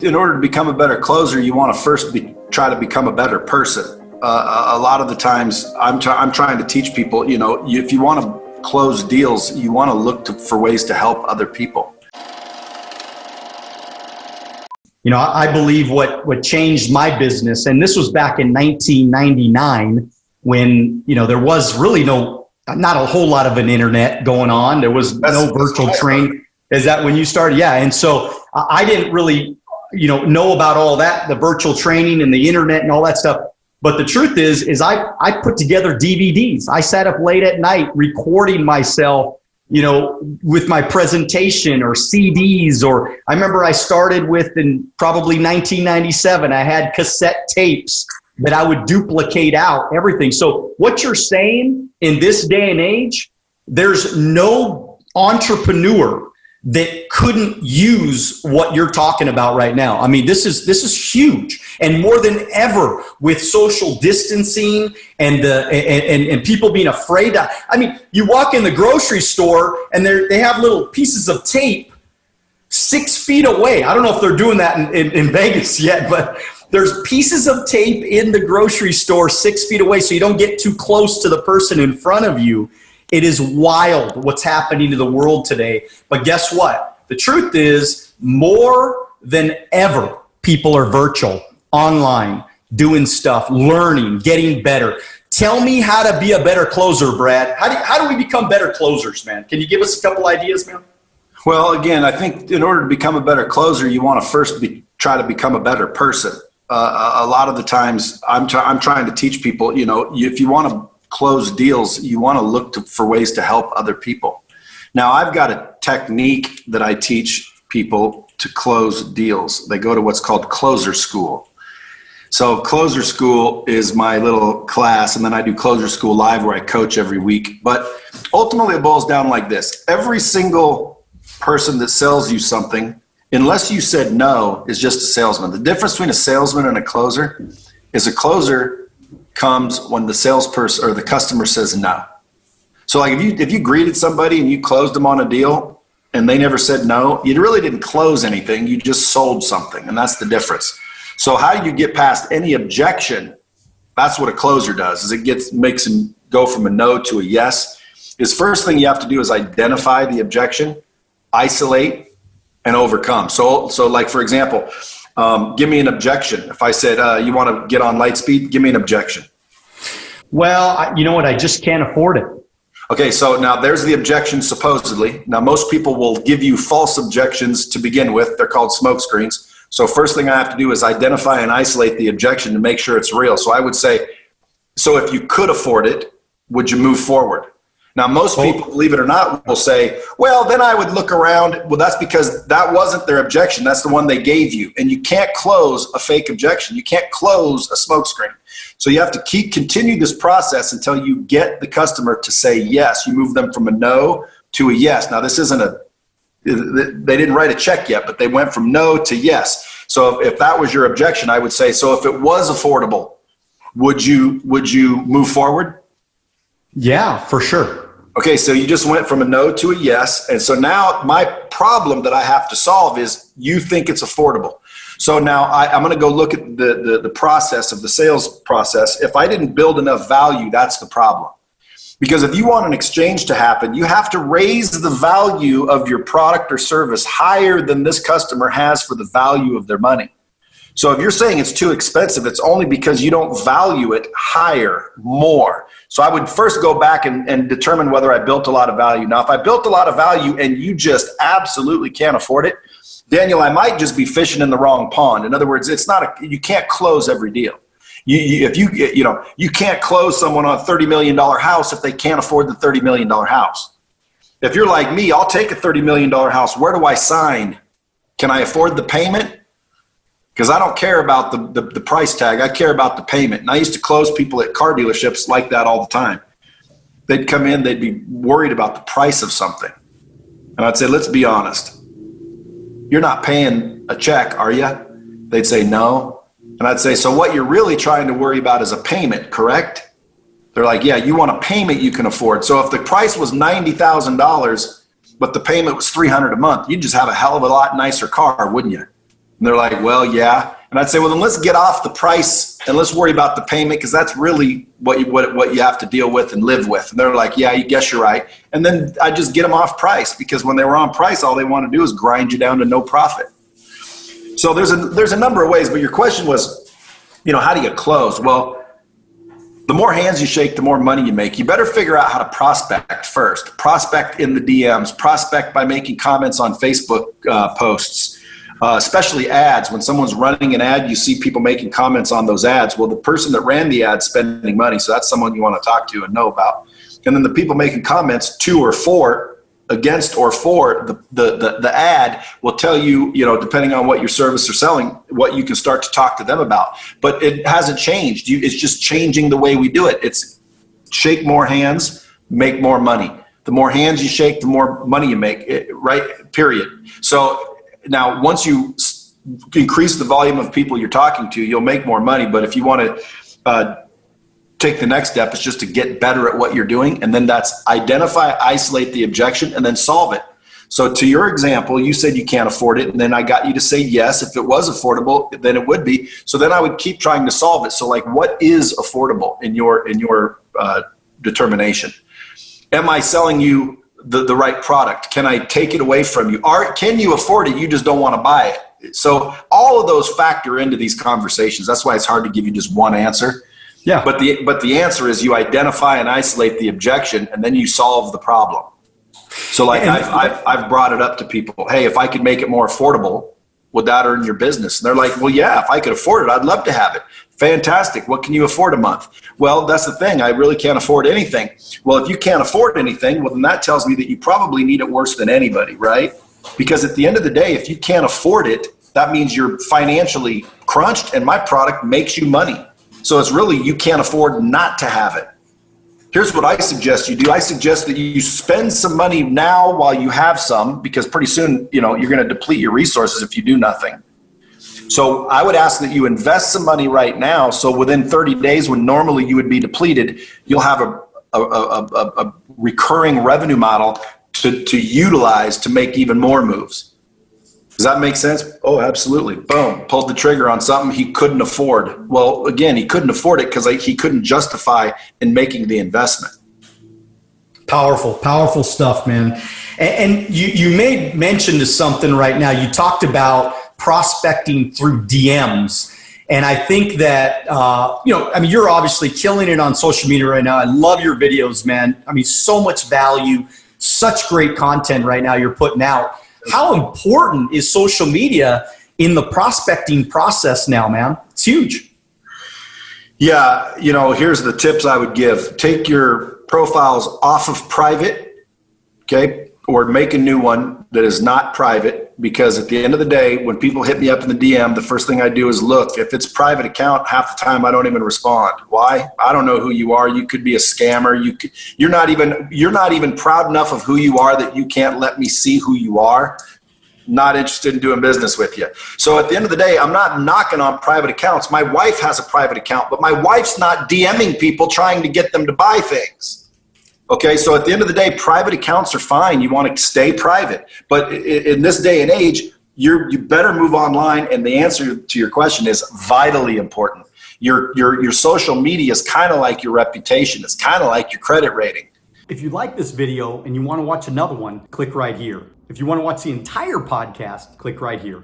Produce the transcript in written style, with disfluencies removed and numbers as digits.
In order to become a better closer, you want to first try to become a better person. A lot of the times I'm trying to teach people, if you want to close deals, you want to look for ways to help other people. I believe what changed my business, and this was back in 1999 when, there was really not a whole lot of an internet going on. There was no virtual training. Is that when you started? Yeah. And so I didn't really, know about all that, the virtual training and the internet and all that stuff. But the truth is I put together DVDs. I sat up late at night recording myself, with my presentation, or CDs, or I remember I started with, in probably 1997, I had cassette tapes that I would duplicate out everything. So what you're saying in this day and age, there's no entrepreneur that couldn't use what you're talking about right now. I mean, this is huge, and more than ever with social distancing and people being afraid. You walk in the grocery store and they have little pieces of tape 6 feet away. I don't know if they're doing that in Vegas yet, but there's pieces of tape in the grocery store 6 feet away so you don't get too close to the person in front of you. It is wild what's happening to the world today. But guess what? The truth is, more than ever, people are virtual, online, doing stuff, learning, getting better. Tell me how to be a better closer, Brad. How do we become better closers, man? Can you give us a couple ideas, man? Well, again, I think in order to become a better closer, you want to first try to become a better person. A lot of the times I'm trying to teach people, if you want to close deals, you want to look for ways to help other people. Now, I've got a technique that I teach people to close deals. They go to what's called closer school. So closer school is my little class, and then I do closer school live where I coach every week. But ultimately it boils down like this. Every single person that sells you something, unless you said no, is just a salesman. The difference between a salesman and a closer is a closer comes when the salesperson or the customer says no. So like if you greeted somebody and you closed them on a deal and they never said no, you really didn't close anything, you just sold something, and that's the difference. So how you get past any objection, that's what a closer does, is it makes them go from a no to a yes. Is first thing you have to do is identify the objection, isolate, and overcome. So like for example, give me an objection. If I said, you want to get on Lightspeed, give me an objection. Well, you know what? I just can't afford it. Okay, so now there's the objection supposedly. Now most people will give you false objections to begin with. They're called smoke screens. So first thing I have to do is identify and isolate the objection to make sure it's real. So I would say, so if you could afford it, would you move forward? Now, most people, believe it or not, will say, well, then I would look around. Well, that's because that wasn't their objection. That's the one they gave you. And you can't close a fake objection. You can't close a smoke screen. So you have to continue this process until you get the customer to say yes. You move them from a no to a yes. Now, this isn't they didn't write a check yet, but they went from no to yes. So if that was your objection, I would say, so if it was affordable, would you move forward? Yeah, for sure. Okay, so you just went from a no to a yes. And so now my problem that I have to solve is you think it's affordable. So now I'm going to go look at the process of the sales process. If I didn't build enough value, that's the problem. Because if you want an exchange to happen, you have to raise the value of your product or service higher than this customer has for the value of their money. So if you're saying it's too expensive, it's only because you don't value it higher, more. So I would first go back and determine whether I built a lot of value. Now, if I built a lot of value and you just absolutely can't afford it, Daniel, I might just be fishing in the wrong pond. In other words, you can't close every deal. You can't close someone on a $30 million house if they can't afford the $30 million house. If you're like me, I'll take a $30 million house. Where do I sign? Can I afford the payment? Because I don't care about the price tag. I care about the payment. And I used to close people at car dealerships like that all the time. They'd come in, they'd be worried about the price of something. And I'd say, let's be honest. You're not paying a check, are you? They'd say, no. And I'd say, so what you're really trying to worry about is a payment, correct? They're like, yeah, you want a payment you can afford. So if the price was $90,000, but the payment was $300 a month, you'd just have a hell of a lot nicer car, wouldn't you? And they're like, well, yeah. And I'd say, well, then let's get off the price and let's worry about the payment, because that's really what you have to deal with and live with. And they're like, yeah, I guess you're right. And then I just get them off price, because when they were on price, all they want to do is grind you down to no profit. So there's a number of ways, but your question was, how do you close? Well, the more hands you shake, the more money you make. You better figure out how to prospect first. Prospect in the DMs, prospect by making comments on Facebook posts, especially ads. When someone's running an ad, you see people making comments on those ads. Well, the person that ran the ad spending money, so that's someone you want to talk to and know about. And then the people making comments to or for, against or for the ad will tell you, depending on what your service are selling, what you can start to talk to them about. But it hasn't changed. It's just changing the way we do it. It's shake more hands, make more money. The more hands you shake, the more money you make, right? Period. So now once you increase the volume of people you're talking to, you'll make more money. But if you want to take the next step, is just to get better at what you're doing. And then that's identify, isolate the objection, and then solve it. So to your example, you said you can't afford it. And then I got you to say yes. If it was affordable, then it would be. So then I would keep trying to solve it. So like, what is affordable in your determination? Am I selling you the right product? Can I take it away from you? Can you afford it? You just don't want to buy it. So all of those factor into these conversations. That's why it's hard to give you just one answer. Yeah. But the answer is you identify and isolate the objection, and then you solve the problem. So like I've brought it up to people. Hey, if I could make it more affordable, would that earn your business? And they're like, well, yeah, if I could afford it, I'd love to have it. Fantastic. What can you afford a month? Well, that's the thing. I really can't afford anything. Well, if you can't afford anything, well, then that tells me that you probably need it worse than anybody, right? Because at the end of the day, if you can't afford it, that means you're financially crunched, and my product makes you money. So it's really, you can't afford not to have it. Here's what I suggest you do. I suggest that you spend some money now while you have some, because pretty soon, you're going to deplete your resources if you do nothing. So I would ask that you invest some money right now. So within 30 days, when normally you would be depleted, you'll have a recurring revenue model to utilize to make even more moves. Does that make sense? Oh, absolutely. Boom. Pulled the trigger on something he couldn't afford. Well, again, he couldn't afford it because he couldn't justify in making the investment. Powerful stuff, man. And you made mention to something right now. You talked about prospecting through DMs. And I think that, you're obviously killing it on social media right now. I love your videos, man. I mean, so much value, such great content right now you're putting out. How important is social media in the prospecting process now, man? It's huge. Yeah. Here's the tips I would give. Take your profiles off of private, okay? Or make a new one that is not private, because at the end of the day, when people hit me up in the DM, the first thing I do is look. If it's private account, half the time I don't even respond. Why? I don't know who you are. You could be a scammer. You're not even proud enough of who you are that you can't let me see who you are. Not interested in doing business with you. So at the end of the day, I'm not knocking on private accounts. My wife has a private account, but my wife's not DMing people trying to get them to buy things. Okay, so at the end of the day, private accounts are fine. You want to stay private. But in this day and age, you better move online. And the answer to your question is vitally important. Your social media is kind of like your reputation. It's kind of like your credit rating. If you like this video and you want to watch another one, click right here. If you want to watch the entire podcast, click right here.